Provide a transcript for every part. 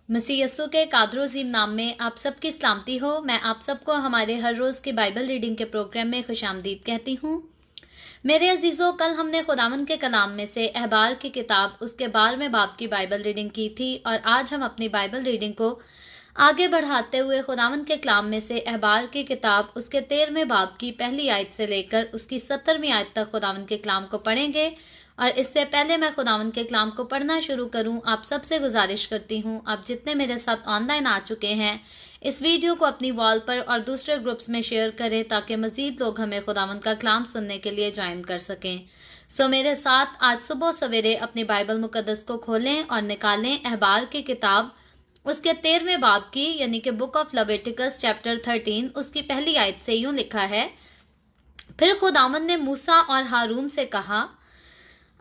मसीह यस्सु के कादर अज़ीम नाम में आप सबकी सलामती हो। मैं आप सबको हमारे हर रोज़ के बाइबल रीडिंग के प्रोग्राम में खुशामदीद कहती हूँ। मेरे अजीज़ों, कल हमने खुदावंद के कलाम में से अहबार की किताब उसके 12वें बाब की बाइबल रीडिंग की थी और आज हम अपनी बाइबल रीडिंग को आगे बढ़ाते हुए खुदावंद के कलाम में से अहबार की किताब उसके 13वें बाब की पहली आयत से लेकर उसकी 17वीं आयत तक खुदावंद के कलाम को पढ़ेंगे। और इससे पहले मैं खुदावंद के कलाम को पढ़ना शुरू करूं, आप सबसे गुजारिश करती हूं, आप जितने मेरे साथ ऑनलाइन आ चुके हैं इस वीडियो को अपनी वॉल पर और दूसरे ग्रुप्स में शेयर करें ताकि मजीद लोग हमें खुदावंद का कलाम सुनने के लिए ज्वाइन कर सकें। सो मेरे साथ आज सुबह सवेरे अपनी बाइबल मुकद्दस को खोलें और निकालें अहबार की किताब उसके 13वें बाब की, यानी कि बुक ऑफ लेविटिकस चैप्टर 13 उसकी पहली आयत से यूं लिखा है। फिर खुदावंद ने मूसा और हारून से कहा,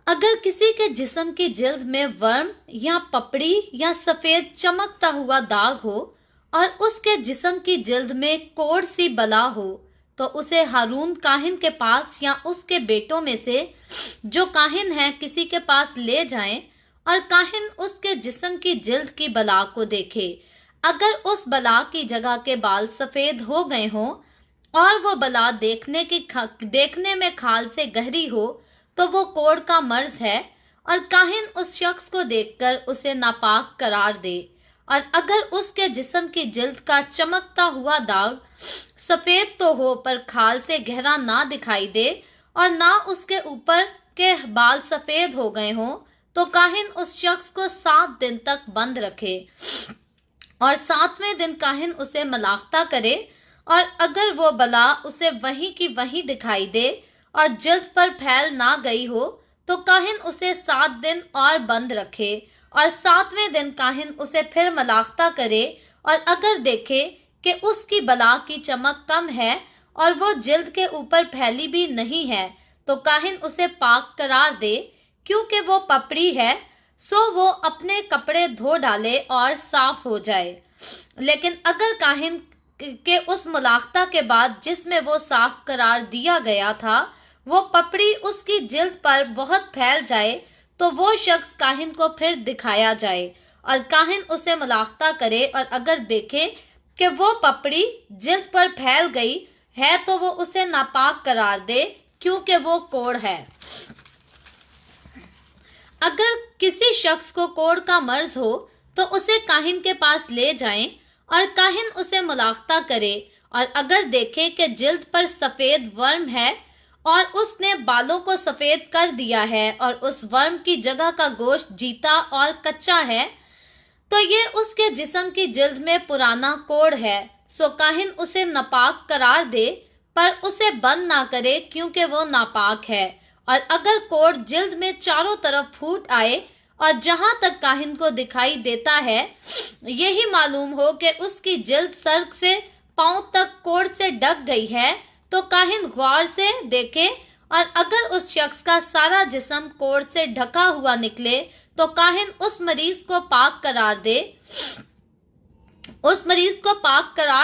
अगर किसी के जिस्म की जिल्द में वर्म या पपड़ी या सफेद चमकता हुआ दाग हो और उसके जिस्म की जिल्द में कोढ़ सी बला हो तो उसे हारून काहिन के पास या उसके बेटों में से जो काहिन हैं किसी के पास ले जाएं और काहिन उसके जिस्म की जिल्द की बला को देखे। अगर उस बला की जगह के बाल सफेद हो गए हों और वो बला देखने में खाल से गहरी हो तो वो कोढ़ का मर्ज है और काहिन उस शख्स को देखकर उसे नापाक करार दे। और अगर उसके जिस्म की जिल्द का चमकता हुआ दाग सफेद तो हो पर खाल से गहरा ना दिखाई दे और ना उसके ऊपर के बाल सफेद हो गए हों तो काहिन उस शख्स को 7 दिन तक बंद रखे और 7वें दिन काहिन उसे मलाख्ता करे। और अगर वो बला उसे वहीं की वहीं दिखाई दे और जिल्द पर फैल ना गई हो तो काहिन उसे 7 दिन और बंद रखे और 7वें दिन काहिन उसे फिर मलाख्ता करे। और अगर देखे कि उसकी बला की चमक कम है और वो जिल्द के ऊपर फैली भी नहीं है तो काहिन उसे पाक करार दे, क्योंकि वो पपड़ी है। सो वो अपने कपड़े धो डाले और साफ हो जाए। लेकिन अगर काहिन के उस मुलाख्ता के बाद जिसमें वो साफ करार दिया गया था वो पपड़ी उसकी जिल्द पर बहुत फैल जाए तो वो शख्स काहिन को फिर दिखाया जाए और काहिन उसे मुलाख्ता करे और अगर देखे कि वो पपड़ी जिल्द पर फैल गई है तो वो उसे नापाक करार दे, क्योंकि वो कोढ़ है। अगर किसी शख्स को कोढ़ का मर्ज हो तो उसे काहिन के पास ले जाएं और काहिन उसे मुलाख्ता करे और अगर देखे कि जिल्द पर सफेद वर्म है और उसने बालों को सफेद कर दिया है और उस वर्म की जगह का गोश्त जीता और कच्चा है तो ये उसके जिस्म की जिल्द में पुराना कोढ़ है। सो काहिन उसे नापाक करार दे पर उसे बंद ना करे, क्योंकि वो नापाक है। और अगर कोढ़ जिल्द में चारों तरफ फूट आए और जहां तक काहिन को दिखाई देता है यही मालूम हो कि उसकी जिल्द सर से पांव तक कोढ़ से ढक गई है तो काहिन गौर से देखे और अगर उस शख्स का सारा जिस्म कोढ़ से ढका हुआ निकले तो काहिन उस मरीज को पाक करार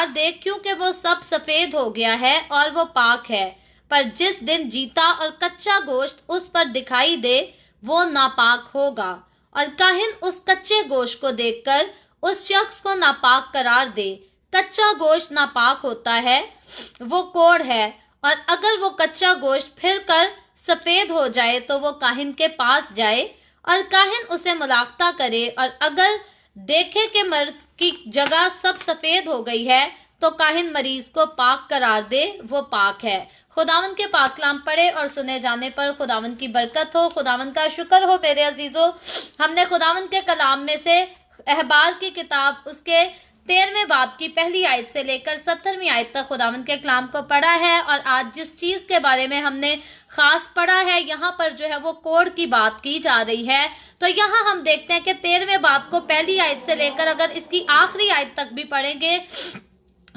दे, क्योंकि वो सब सफेद हो गया है और वो पाक है। पर जिस दिन जीता और कच्चा गोश्त उस पर दिखाई दे वो नापाक होगा और काहिन उस कच्चे गोश्त को देखकर उस शख्स को नापाक करार दे। कच्चा गोश्त नापाक होता है, वो कोढ़ है। और अगर वो कच्चा गोश्त फिर कर सफेद हो जाए तो वो काहिन के पास जाए और काहिन उसे मुलाख्ता करे और अगर देखे कि मर्ज की जगह सब सफेद हो गई है तो काहिन मरीज को पाक करार दे, वो पाक है। खुदावंद के पाक कलाम पढ़े और सुने जाने पर खुदावंद की बरकत हो। खुदावंद का शुक्र हो। मेरे अजीजों, हमने खुदावंद के कलाम में से अहबार की किताब उसके 13वें बाब की पहली आयत से लेकर 17वीं आयत तक खुदावंद के कलाम को पढ़ा है। और आज जिस चीज के बारे में हमने खास पढ़ा है, यहाँ पर जो है वो कोढ़ की बात की जा रही है। तो यहाँ हम देखते हैं कि 13वें बाब को पहली आयत से लेकर अगर इसकी आखिरी आयत तक भी पढ़ेंगे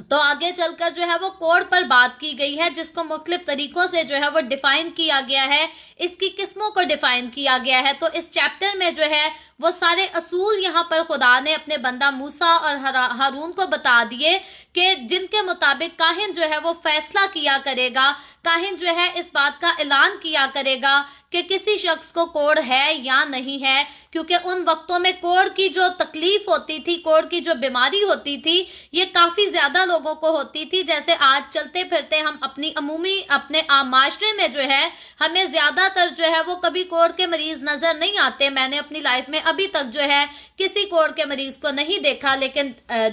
तो आगे चलकर जो है वो कोढ़ पर बात की गई है, जिसको मुख्तलिफ तरीकों से जो है वो डिफाइन किया गया है, इसकी किस्मों को डिफाइन किया गया है। तो इस चैप्टर में जो है وہ سارے اصول یہاں پر خدا نے اپنے بندہ موسیٰ اور ہارون کو بتا دیے کہ جن کے مطابق کاہن جو ہے وہ فیصلہ کیا کرے گا، کاہن جو ہے اس بات کا اعلان کیا کرے گا کہ کسی شخص کو کوڑ ہے یا نہیں ہے، کیونکہ ان وقتوں میں کوڑ کی جو تکلیف ہوتی تھی، کوڑ کی جو بیماری ہوتی تھی، یہ کافی زیادہ لوگوں کو ہوتی تھی۔ جیسے آج چلتے پھرتے ہم اپنے معاشرے میں جو ہے ہمیں زیادہ تر جو ہے وہ کبھی کوڑ کے مریض نظر نہیں آتے۔ میں نے اپنی لائف میں ابھی تک جو ہے کسی کوڑ کے مریض کو نہیں دیکھا، لیکن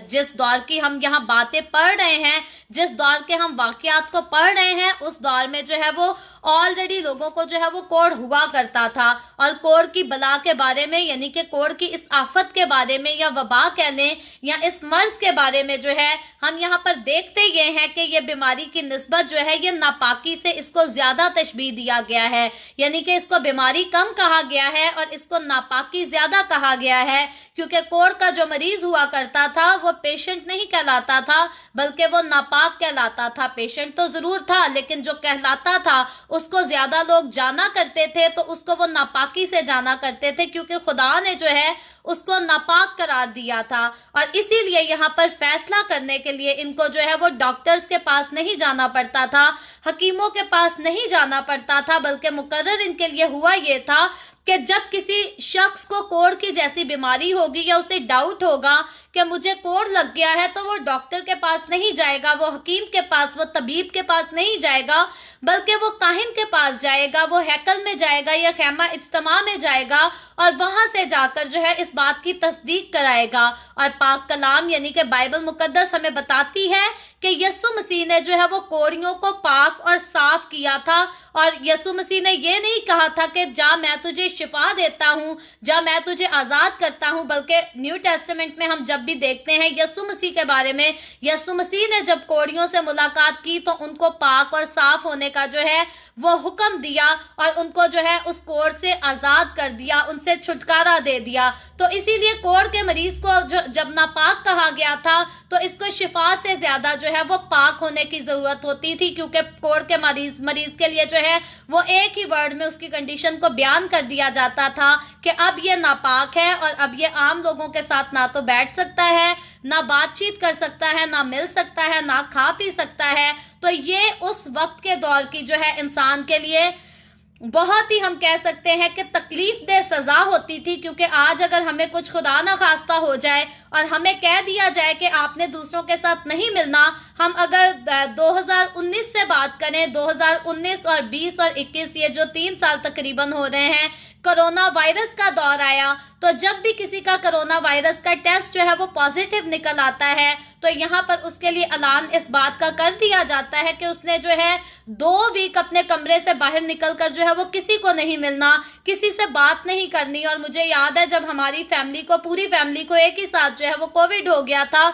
جس دور کی ہم یہاں باتیں پڑھ رہے ہیں، جس دور کے ہم واقعات کو پڑھ رہے ہیں، اس دور میں جو ہے وہ آلریڈی لوگوں کو جو ہے وہ کوڑ ہوا کرتا تھا، اور کوڑ کی بلا کے بارے میں، یعنی کہ کوڑ کی اس آفت کے بارے میں یا وبا کہہ لیں یا اس مرض کے بارے میں جو ہے ہم یہاں پر دیکھتے یہ ہیں کہ یہ بیماری کی نسبت جو ہے یہ ناپاکی سے اس کو زیادہ تشبیہ دیا گیا ہے، یعنی کہ اس کو بیماری کم کہا گیا ہے اور اس کو ناپاکی زیادہ کہا گیا ہے، کیونکہ کوڑ کا جو مریض ہوا کرتا تھا وہ پیشنٹ نہیں کہلاتا تھا بلکہ وہ ناپاک کہلاتا تھا۔ پیشنٹ تو ضرور تھا لیکن جو کہلاتا تھا اس کو زیادہ لوگ جانا کرتے تھے، تو اس کو وہ ناپاکی سے جانا کرتے تھے، کیونکہ خدا نے جو ہے اس کو ناپاک قرار دیا تھا۔ اور اسی لیے یہاں پر فیصلہ کرنے کے لیے ان کو جو ہے وہ ڈاکٹرز کے پاس نہیں جانا پڑتا تھا، حکیموں کے پاس نہیں جانا پڑتا تھا، بلکہ مقرر ان کے لیے ہوا یہ تھا کہ جب کسی شخص کو کوڑ کی جیسی بیماری ہوگی یا اسے ڈاؤٹ ہوگا کہ مجھے کوڑ لگ گیا ہے، تو وہ ڈاکٹر کے پاس نہیں جائے گا، وہ حکیم کے پاس، وہ طبیب کے پاس نہیں جائے گا، بلکہ وہ کاہن کے پاس جائے گا، وہ ہیکل میں جائے گا یا خیمہ اجتماع میں جائے گا، اور وہاں سے جا کر جو ہے اس بات کی تصدیق کرائے گا۔ اور پاک کلام یعنی کہ بائبل مقدس ہمیں بتاتی ہے کہ یسوع مسیح نے جو ہے وہ کوڑیوں کو پاک اور صاف کیا تھا، اور یسوع مسیح نے یہ نہیں کہا تھا کہ جا میں تجھے شفا دیتا ہوں، جا میں تجھے آزاد کرتا ہوں، بلکہ نیو ٹیسٹمنٹ میں ہم جب بھی دیکھتے ہیں یسوع مسیح کے بارے میں، یسوع مسیح نے جب کوڑیوں سے ملاقات کی تو ان کو پاک اور صاف ہونے کا جو ہے وہ حکم دیا، اور ان کو جو ہے اس کوڑ سے آزاد کر دیا، ان سے چھٹکارا دے دیا۔ تو اسی لیے کوڑ کے مریض کو جب ناپاک کہا گیا تھا تو اس کو شفا سے زیادہ جو ہے وہ پاک ہونے کی ضرورت ہوتی تھی، کیونکہ کوڑ کے مریض کے لیے جو ہے وہ ایک ہی ورڈ میں اس کی کنڈیشن کو بیان کر دیا جاتا تھا کہ اب یہ ناپاک ہے، اور اب یہ عام لوگوں کے ساتھ نہ تو بیٹھ سکتا ہے، نہ بات چیت کر سکتا ہے، نہ مل سکتا ہے، نہ کھا پی سکتا ہے۔ تو یہ اس وقت کے دور کی جو ہے انسان کے لیے بہت ہی ہم کہہ سکتے ہیں کہ تکلیف دہ سزا ہوتی تھی، کیونکہ آج اگر ہمیں کچھ خدا نہ خواستہ ہو جائے اور ہمیں کہہ دیا جائے کہ آپ نے دوسروں کے ساتھ نہیں ملنا، ہم اگر 2019 سے بات کریں، 2019 اور 20 اور 21 یہ جو 3 سال تقریباً ہو رہے ہیں، کرونا وائرس کا دور آیا، تو جب بھی کسی کا کرونا وائرس کا ٹیسٹ جو ہے وہ پازیٹیو نکل آتا ہے تو یہاں پر اس کے لیے اعلان اس بات کا کر دیا جاتا ہے کہ اس نے جو ہے 2 ویک اپنے کمرے سے باہر نکل کر جو ہے وہ کسی کو نہیں ملنا، کسی سے بات نہیں کرنی۔ اور مجھے یاد ہے جب ہماری پوری فیملی کو ایک ہی ساتھ جو ہے وہ کووڈ ہو گیا تھا،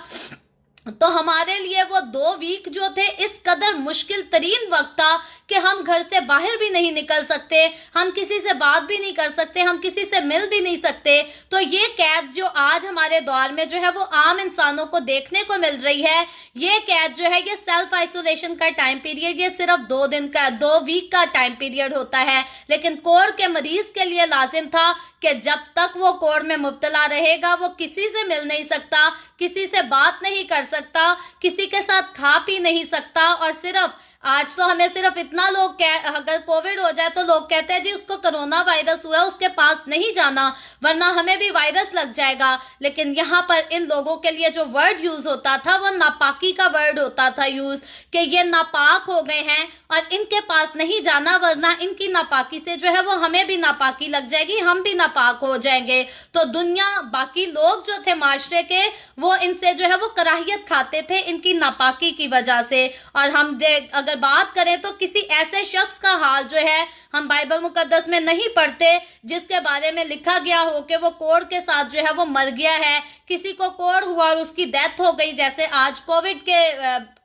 تو ہمارے لیے وہ 2 ویک جو تھے اس قدر مشکل ترین وقت تھا کہ ہم گھر سے باہر بھی نہیں نکل سکتے، ہم کسی سے بات بھی نہیں کر سکتے، ہم کسی سے مل بھی نہیں سکتے۔ تو یہ قید جو آج ہمارے دور میں جو ہے وہ عام انسانوں کو دیکھنے کو مل رہی ہے، یہ قید جو ہے یہ سیلف آئسولیشن کا ٹائم پیریڈ یہ صرف 2 ویک کا ٹائم پیریڈ ہوتا ہے، لیکن کوڑ کے مریض کے لیے لازم تھا کہ جب تک وہ کوڑ میں مبتلا رہے گا وہ کسی سے مل نہیں سکتا، کسی سے بات نہیں کر سکتا، کسی کے ساتھ کھا پی نہیں سکتا، اور صرف آج تو ہمیں صرف اتنا اگر کووڈ ہو جائے تو لوگ کہتے ہیں جی اس کو کرونا وائرس ہوا ہے، اس کے پاس نہیں جانا ورنہ ہمیں بھی وائرس لگ جائے گا۔ لیکن یہاں پر ان لوگوں کے لیے جو ورڈ یوز ہوتا تھا وہ ناپاکی کا ورڈ ہوتا تھا یوز، کہ یہ ناپاک ہو گئے ہیں اور ان کے پاس نہیں جانا ورنہ ان کی ناپاکی سے جو ہے وہ ہمیں بھی ناپاکی لگ جائے گی، ہم بھی ناپاک ہو جائیں گے۔ تو دنیا، باقی لوگ جو تھے معاشرے کے، وہ ان سے جو ہے وہ کراہیت کھاتے تھے ان کی ناپاکی کی وجہ سے۔ اور ہم اگر بات کریں تو کسی ایسے شخص کا حال جو ہے ہم بائبل مقدس میں نہیں پڑھتے جس کے بارے میں لکھا گیا ہو کہ وہ کوڑ کے ساتھ جو ہے وہ مر گیا ہے، کسی کو کوڑ ہوا اور اس کی ڈیتھ ہو گئی، جیسے آج کووڈ کے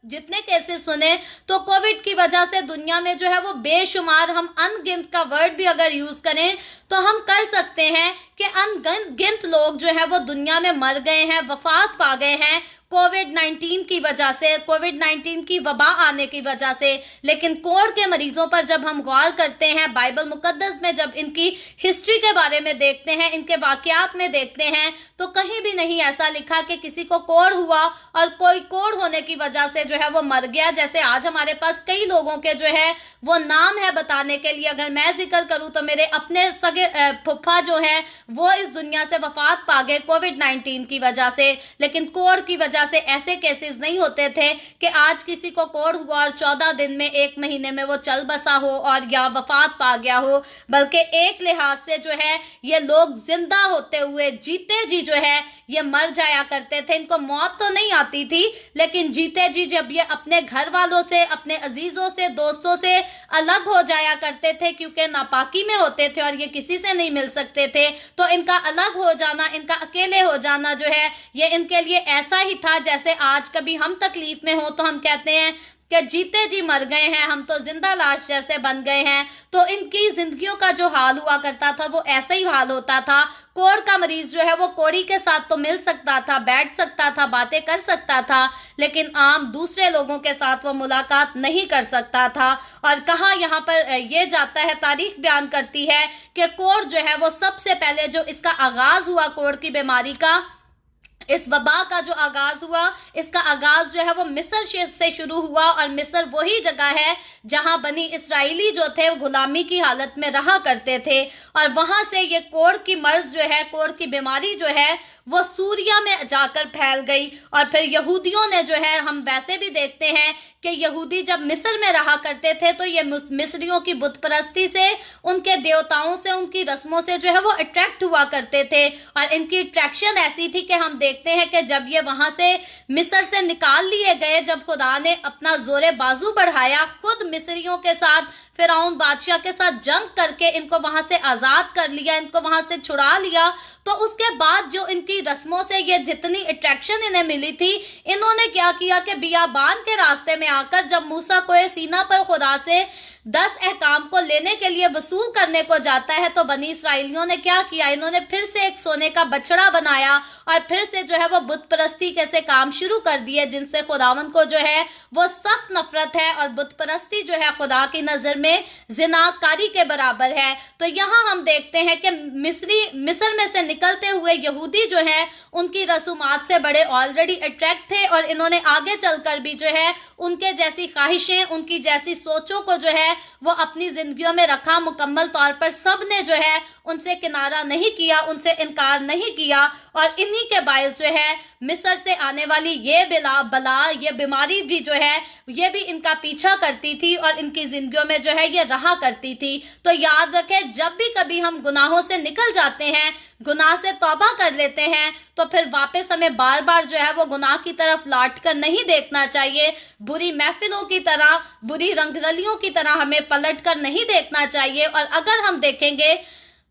जितने केसेस सुने तो कोविड की वजह से दुनिया में जो है वो बेशुमार, हम अनगिनत का वर्ड भी अगर यूज करें तो हम कर सकते हैं कि अनगिनत लोग जो है वो दुनिया में मर गए हैं, वफात पा गए हैं कोविड-19 की वजह से, कोविड-19 की वबा आने की वजह से। लेकिन कोढ़ के मरीजों पर जब हम गौर करते हैं, बाइबल मुकद्दस में जब इनकी हिस्ट्री के बारे में देखते हैं, इनके वाकयात में देखते हैं, तो कहीं भी नहीं ऐसा लिखा कि किसी को कोढ़ हुआ और कोई कोढ़ होने की वजह से जो है वो मर गया। जैसे आज हमारे पास कई लोगों के जो है वो नाम है बताने के लिए, अगर मैं जिक्र करूं तो मेरे अपने सगे फुफ्फा जो है वो इस दुनिया से वफात पा गए कोविड-19 की वजह से। लेकिन कोढ़ की वजह से ऐसे केसेस नहीं होते थे कि आज किसी को कोढ़ हुआ और 14 दिन में, 1 महीने में वो चल बसा हो और या वफात पा गया हो, बल्कि एक लिहाज से जो है ये लोग जिंदा होते हुए जीते जी जो है ये मर जाया करते थे। इनको मौत तो नहीं आती थी, लेकिन जीते जी जब ये अपने घर वालों से, अपने अजीजों से, दोस्तों से अलग हो जाया करते थे, क्योंकि नापाकी में होते थे और ये किसी से नहीं मिल सकते थे, तो इनका अलग हो जाना, इनका अकेले हो जाना जो है ये इनके लिए ऐसा ही था जैसे आज कभी हम तकलीफ में हो तो हम कहते हैं कि जीते जी मर गए हैं, हम तो जिंदा लाश जैसे बन गए हैं। तो इनकी जिंदगियों का जो हाल हुआ करता था वो ऐसा ही हाल होता था। कोढ़ का मरीज जो है वो कोढ़ी के साथ तो मिल सकता था, बैठ सकता था, बातें कर सकता था, लेकिन आम दूसरे लोगों के साथ वो मुलाकात नहीं कर सकता था। और कहा यहाँ पर ये जाता है, तारीख बयान करती है कि कोढ़ जो है वो सबसे पहले जो इसका आगाज हुआ, कोढ़ की बीमारी का, इस वबा का जो आगाज हुआ, इसका आगाज जो है वो मिस्र से शुरू हुआ। और मिस्र वही जगह है जहां बनी इसराइली जो थे वो गुलामी की हालत में रहा करते थे, और वहां से ये कोढ़ की मर्ज जो है, कोढ़ की बीमारी जो है वो सूरिया में जाकर फैल गई। और फिर यहूदियों ने जो है, हम वैसे भी देखते हैं कि यहूदी जब मिस्र में रहा करते थे तो ये मिस्रियों की बुत परस्ती से, उनके देवताओं से, उनकी रस्मों से जो है वो अट्रैक्ट हुआ करते थे। और इनकी अट्रैक्शन ऐसी थी कि हम देखते हैं कि जब ये वहां से मिस्र से निकाल लिए गए, जब खुदा ने अपना जोरे बाजू बढ़ाया, खुद मिस्रियों के साथ, फिरौन बादशाह के साथ जंग करके इनको वहां से आजाद कर लिया, इनको वहां से छुड़ा लिया, तो उसके बाद जो इनकी रस्मों से ये जितनी अट्रैक्शन इन्हें मिली थी, इन्होंने क्या किया कि बियाबान के रास्ते में आकर जब मूसा कोए सीना पर खुदा से 10 अहकाम को लेने के लिए वसूल करने को जाता है, तो बनी इसराइलियों ने क्या किया, इन्होंने फिर से एक सोने का बछड़ा बनाया और फिर से जो है वो बुत परस्ती कैसे काम शुरू कर दिए, जिनसे खुदावंद को जो है वो सख्त नफरत है। और बुत परस्ती जो है खुदा की नजर में जिनाकारी के बराबर है। तो यहाँ हम देखते हैं कि मिस्र में से निकलते हुए यहूदी जो है उनकी रसूमात से बड़े ऑलरेडी अट्रैक्ट थे, और इन्होंने आगे चलकर भी जो है उनके जैसी ख्वाहिशें, उनकी जैसी सोचों को जो है वो अपनी जिंदगियों में रखा। मुकम्मल तौर पर सब ने जो है उनसे किनारा नहीं किया, उनसे इनकार नहीं किया, और इन्हीं के बायस जो है मिस्र से आने वाली ये बला, ये बीमारी भी जो है ये भी इनका पीछा करती थी और इनकी जिंदगियों में जो है ये रहा करती थी। तो याद रखें, जब भी कभी हम गुनाहों से निकल जाते हैं, गुनाह से तौबा कर लेते हैं, तो फिर वापस हमें बार बार जो है वो गुनाह की तरफ लौट कर नहीं देखना चाहिए। बुरी महफिलों की तरह, बुरी रंगरलियों की तरह हमें पलट कर नहीं देखना चाहिए। और अगर हम देखेंगे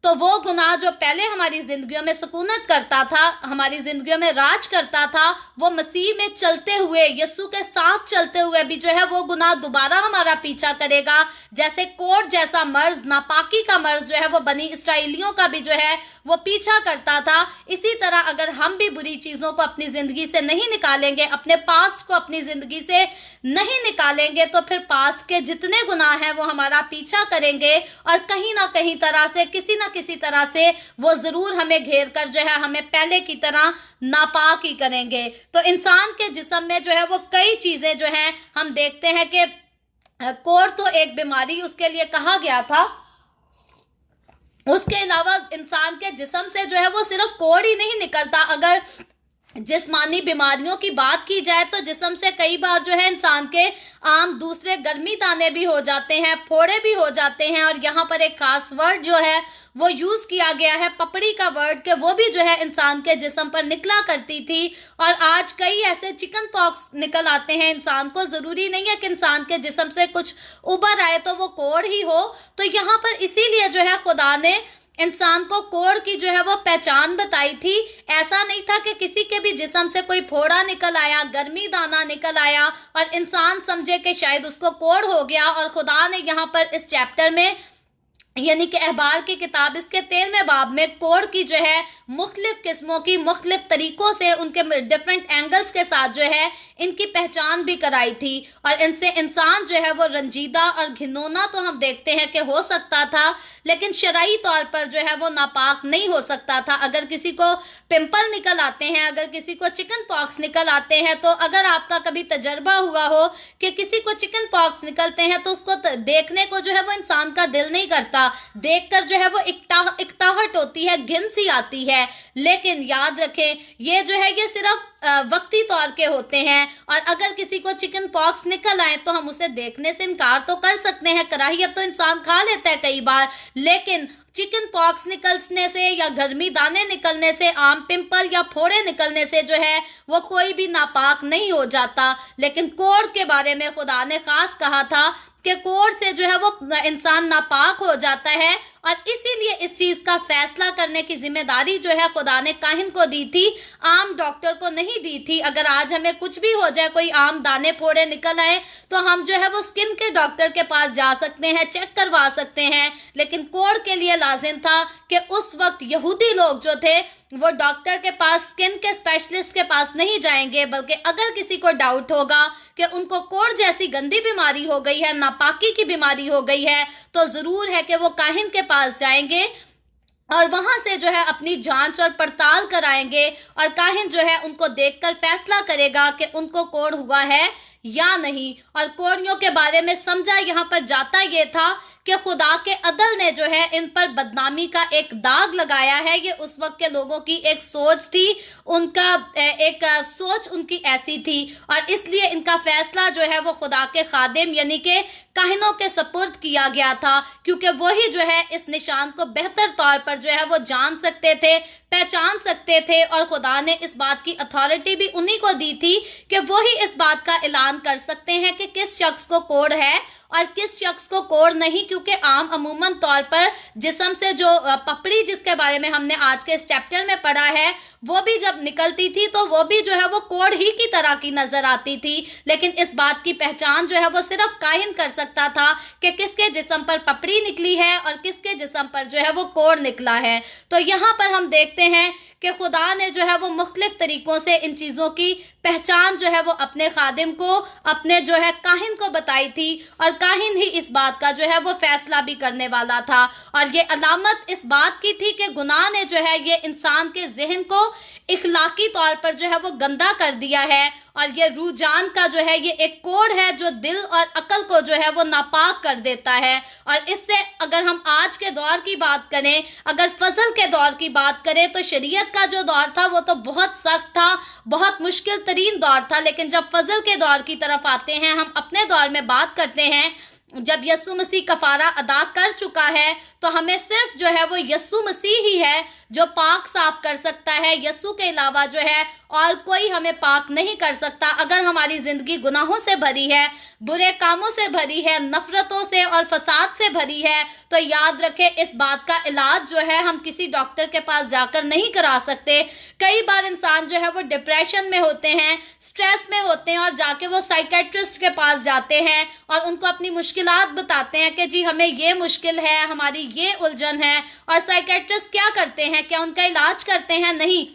तो वो गुनाह जो पहले हमारी जिंदगियों में सुकूनत करता था, हमारी जिंदगियों में राज करता था, वो मसीह में चलते हुए, यीशु के साथ चलते हुए भी जो है वो गुनाह दोबारा हमारा पीछा करेगा। जैसे कोढ़ जैसा मर्ज, नापाकी का मर्ज जो है वो बनी इसराइलियों का भी जो है वो पीछा करता था, इसी तरह अगर हम भी बुरी चीजों को अपनी जिंदगी से नहीं निकालेंगे, अपने पास्ट को अपनी जिंदगी से नहीं निकालेंगे, तो फिर पास्ट के जितने गुनाह हैं वो हमारा पीछा करेंगे और कहीं ना कहीं तरह से, किसी ना किसी तरह से वो जरूर हमें घेर कर जो है हमें पहले की तरह नापाक ही करेंगे। तो इंसान के जिस्म में जो है वो कई चीजें जो हैं हम देखते हैं कि कोढ़ तो एक बीमारी उसके लिए कहा गया था, उसके अलावा इंसान के जिस्म से जो है वो सिर्फ कोढ़ ही नहीं निकलता। अगर जिस्मानी बीमारियों की बात की जाए तो जिस्म से कई बार जो है इंसान के आम दूसरे गर्मी ताने भी हो जाते हैं, फोड़े भी हो जाते हैं। और यहाँ पर एक खास वर्ड जो है वो यूज किया गया है, पपड़ी का वर्ड, के वो भी जो है इंसान के जिस्म पर निकला करती थी। और आज कई ऐसे चिकन पॉक्स निकल आते हैं इंसान को, जरूरी नहीं है कि इंसान के जिस्म से कुछ उभर आए तो वो कोढ़ ही हो। तो यहाँ पर इसीलिए जो है खुदा ने इंसान को कोढ़ की जो है वो पहचान बताई थी। ऐसा नहीं था कि किसी के भी जिस्म से कोई फोड़ा निकल आया, गर्मी दाना निकल आया और इंसान समझे कि शायद उसको कोढ़ हो गया। और खुदा ने यहाँ पर इस चैप्टर में यानी कि अहबार की किताब इसके 13वें बाब में कोढ़ की जो है मुख्तलिफ किस्मों की मुख्तलिफ तरीकों से उनके डिफरेंट एंगल्स के साथ जो है इनकी पहचान भी कराई थी। और इनसे इंसान जो है वो रंजीदा और घिनौना तो हम देखते हैं कि हो सकता था, लेकिन शरई तौर पर जो है वो नापाक नहीं हो सकता था। अगर किसी को पिंपल निकल आते हैं, अगर किसी को चिकन पॉक्स निकल आते हैं, तो अगर आपका कभी तजर्बा हुआ हो कि किसी को चिकन पॉक्स निकलते हैं तो उसको देखने को जो है वो इंसान का दिल नहीं करता, देखकर जो है वो इकताहट होती है, घिन सी आती है। लेकिन याद रखें ये जो है ये सिर्फ वक्ती तौर के होते हैं। और अगर किसी को चिकन पॉक्स निकल आए तो हम उसे देखने से इनकार तो कर सकते हैं, कराहियत तो इंसान खा लेता है कई बार, लेकिन चिकन पॉक्स निकलने से या गर्मी दाने निकलने से, आम पिंपल या फोड़े निकलने से जो है वो कोई भी नापाक नहीं हो जाता। लेकिन कोढ़ के बारे में खुदा ने खास कहा था कि कोढ़ से जो है वो इंसान नापाक हो जाता है। और इसीलिए इस चीज का फैसला करने की जिम्मेदारी जो है खुदा ने काहिन को दी थी, आम डॉक्टर को नहीं दी थी। अगर आज हमें कुछ भी हो जाए, कोई आम दाने फोड़े निकल आए, तो हम जो है वो स्किन के डॉक्टर के पास जा सकते हैं, चेक करवा सकते हैं। लेकिन कोढ़ के लिए लाजिम था कि उस वक्त यहूदी लोग जो थे वो डॉक्टर के पास, स्किन के स्पेशलिस्ट के पास नहीं जाएंगे, बल्कि अगर किसी को डाउट होगा कि उनको कोढ़ जैसी गंदी बीमारी हो गई है, नापाकी की बीमारी हो गई है, तो जरूर है कि वो काहिन के पास जाएंगे और वहां से जो है अपनी जांच और पड़ताल कराएंगे। और काहिन जो है उनको देखकर फैसला करेगा कि उनको कोढ़ हुआ है या नहीं। और कोढ़ियों के बारे में समझा यहाँ पर जाता ये था कि खुदा के अदल ने जो है इन पर बदनामी का एक दाग लगाया है। ये उस वक्त के लोगों की एक सोच थी, उनका एक सोच उनकी ऐसी थी, और इसलिए इनका फैसला जो है वो खुदा के खादिम यानी कि काहिनों के सपुर्द किया गया था, क्योंकि वही जो है इस निशान को बेहतर तौर पर जो है वो जान सकते थे, पहचान सकते थे। और खुदा ने इस बात की अथॉरिटी भी उन्हीं को दी थी कि वही इस बात का ऐलान कर सकते हैं कि किस शख्स को कोढ़ है और किस शख्स को कोढ़ नहीं। क्योंकि अमूमन तौर पर जिस्म से जो पपड़ी जिसके बारे में हमने आज के इस चैप्टर में पढ़ा है, वो भी जब निकलती थी तो वो भी जो है वो कोढ़ ही की तरह की नजर आती थी। लेकिन इस बात की पहचान जो है वो सिर्फ काहिन कर सकता था कि किसके जिस्म पर पपड़ी निकली है और किसके जिस्म पर जो है वो कोढ़ निकला है। तो यहाँ पर हम देखते हैं कि खुदा ने जो है वो मुख्तलिफ तरीकों से इन चीज़ों की पहचान जो है वो अपने खादिम को, अपने जो है काहिन को बताई थी, और काहिन ही इस बात का जो है वो फैसला भी करने वाला था। और ये अलामत इस बात की थी कि गुनाह ने जो है ये इंसान के जहन को इखलाकी तौर पर जो है वो गंदा कर दिया है। और ये रूजान का जो है ये एक कोढ़ है जो दिल और अकल को जो है वो नापाक कर देता है। और इससे अगर हम आज के दौर की बात करें, अगर फजल के दौर की बात करें, तो शरीयत का जो दौर था वो तो बहुत सख्त था, बहुत मुश्किल तरीन दौर था। लेकिन जब फजल के दौर की तरफ आते हैं, हम अपने दौर में बात करते हैं, जब यस्सु मसीह कफारा अदा कर चुका है, तो हमें सिर्फ जो है वो यस्सु मसीह ही है जो पाक साफ कर सकता है। यस्सु के अलावा जो है और कोई हमें पाक नहीं कर सकता। अगर हमारी जिंदगी गुनाहों से भरी है, बुरे कामों से भरी है, नफरतों से और फसाद से भरी है, तो याद रखें इस बात का इलाज जो है हम किसी डॉक्टर के पास जाकर नहीं करा सकते। कई बार इंसान जो है वो डिप्रेशन में होते हैं, स्ट्रेस में होते हैं, और जाके वो साइकेट्रिस्ट के पास जाते हैं और उनको अपनी मुश्किलात बताते हैं कि जी हमें ये मुश्किल है, हमारी ये उलझन है। और साइकेट्रिस्ट क्या करते हैं? क्या उनका इलाज करते हैं? नहीं।